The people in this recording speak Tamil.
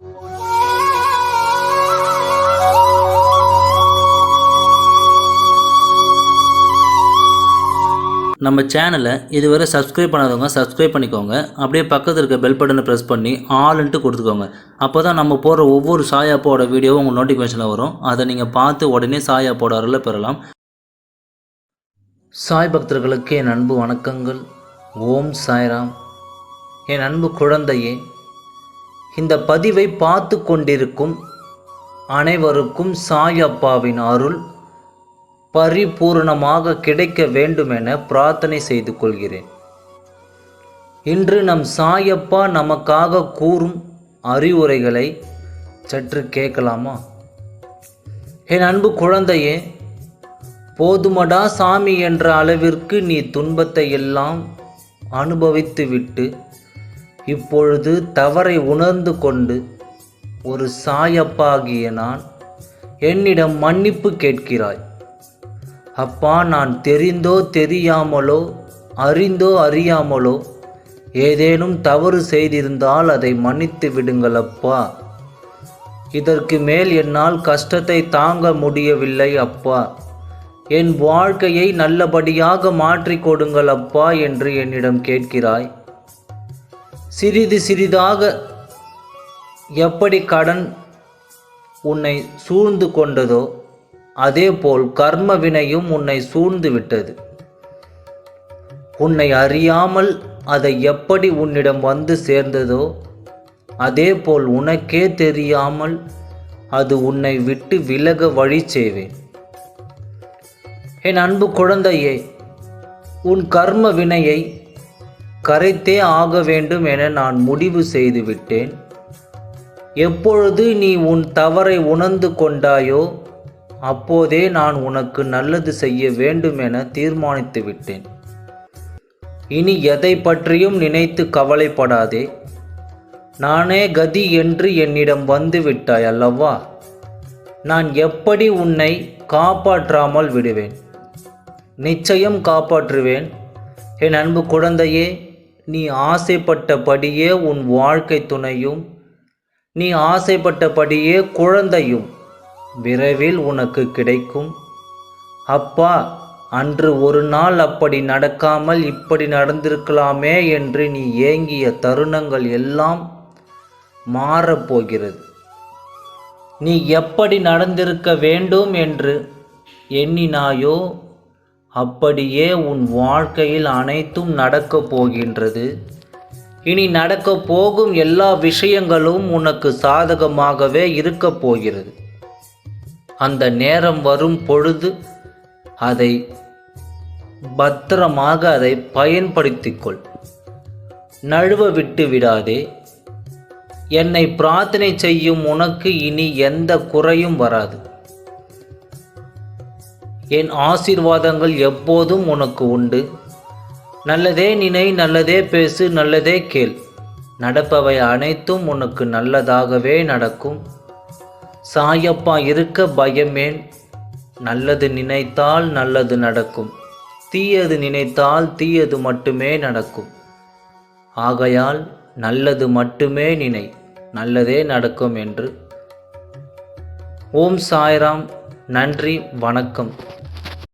நம்ம சேனலை இதுவரை சப்ஸ்கிரைப் பண்ணாதவங்க சப்ஸ்கிரைப் பண்ணிக்கோங்க. அப்படியே பக்கத்தில் இருக்க பெல் பட்டனை ப்ரெஸ் பண்ணி ஆல்ன்ட்டு கொடுத்துக்கோங்க. அப்போ தான் நம்ம போடுற ஒவ்வொரு சாய் அப்பாவோட வீடியோவும் உங்கள் நோட்டிஃபிகேஷனில் வரும். அதை நீங்கள் பார்த்து உடனே சாய் அப்பாவோட அருளை பெறலாம். சாய் பக்தர்களுக்கு என் அன்பு வணக்கங்கள். ஓம் சாய்ராம். என் அன்பு குழந்தையே, இந்த பதிவை பார்த்து கொண்டிருக்கும் அனைவருக்கும் சாய் அப்பாவின் அருள் பரிபூர்ணமாக கிடைக்க வேண்டுமென பிரார்த்தனை செய்து கொள்கிறேன். இன்று நம் சாயப்பா நமக்காக கூறும் அறிவுரைகளை சற்று கேட்கலாமா? என் அன்பு குழந்தையே, போதுமடா சாமி என்ற அளவிற்கு நீ துன்பத்தை எல்லாம் அனுபவித்துவிட்டு இப்பொழுது தவறை உணர்ந்து கொண்டு ஒரு சாயப்பாகிய நான் என்னிடம் மன்னிப்பு கேட்கிறாய். அப்பா, நான் தெரிந்தோ தெரியாமலோ அறிந்தோ அறியாமலோ ஏதேனும் தவறு செய்திருந்தால் அதை மன்னித்து விடுங்கள் அப்பா. இதற்கு மேல் என்னால் கஷ்டத்தை தாங்க முடியவில்லை அப்பா. என் வாழ்க்கையை நல்லபடியாக மாற்றி கொடுங்கள் அப்பா என்று என்னிடம் கேட்கிறாய். சிறிது சிறிதாக எப்படி கடன் உன்னை சூழ்ந்து கொண்டதோ அதேபோல் கர்ம வினையும் உன்னை சூழ்ந்து விட்டது. உன்னை அறியாமல் அதை எப்படி உன்னிடம் வந்து சேர்ந்ததோ அதேபோல் உனக்கே தெரியாமல் அது உன்னை விட்டு விலக வழி செய்வேன். என் அன்பு குழந்தையே, உன் கர்ம வினையை கரைத்தே ஆக வேண்டும் என நான் முடிவு செய்து விட்டேன். எப்பொழுது நீ உன் தவறை உணர்ந்து கொண்டாயோ அப்போதே நான் உனக்கு நல்லது செய்ய வேண்டும் என தீர்மானித்து விட்டேன். இனி எதை பற்றியும் நினைத்து கவலைப்படாதே. நானே கதி என்று என்னிடம் வந்து விட்டாய் அல்லவா? நான் எப்படி உன்னை காப்பாற்றாமல் விடுவேன்? நிச்சயம் காப்பாற்றுவேன். என் அன்பு குழந்தையே, நீ ஆசைப்பட்டபடியே உன் வாழ்க்கை துணையும் நீ ஆசைப்பட்டபடியே குழந்தையும் விரைவில் உனக்கு கிடைக்கும். அப்பா, அன்று ஒரு நாள் அப்படி நடக்காமல் இப்படி நடந்திருக்கலாமே என்று நீ ஏங்கிய தருணங்கள் எல்லாம் மாறப்போகிறது. நீ எப்படி நடந்திருக்க வேண்டும் என்று எண்ணினாயோ அப்படியே உன் வாழ்க்கையில் அனைத்தும் நடக்கப் போகின்றது. இனி நடக்கப் போகும் எல்லா விஷயங்களும் உனக்கு சாதகமாகவே இருக்கப் போகிறது. அந்த நேரம் வரும் பொழுது அதை பத்திரமாக அதை பயன்படுத்திக்கொள். நழுவ விட்டு விடாதே. என்னை பிரார்த்தனை செய்யும் உனக்கு இனி எந்த குறையும் வராது. என் ஆசீர்வாதங்கள் எப்போதும் உனக்கு உண்டு. நல்லதே நினை, நல்லதே பேசு, நல்லதே கேள். நடப்பவை அனைத்தும் உனக்கு நல்லதாகவே நடக்கும். சாயப்பா இருக்க பயமேன். நல்லது நினைத்தால் நல்லது நடக்கும். தீயது நினைத்தால் தீயது மட்டுமே நடக்கும். ஆகையால் நல்லது மட்டுமே நினை, நல்லதே நடக்கும் என்று. ஓம் சாய்ராம். நன்றி, வணக்கம்.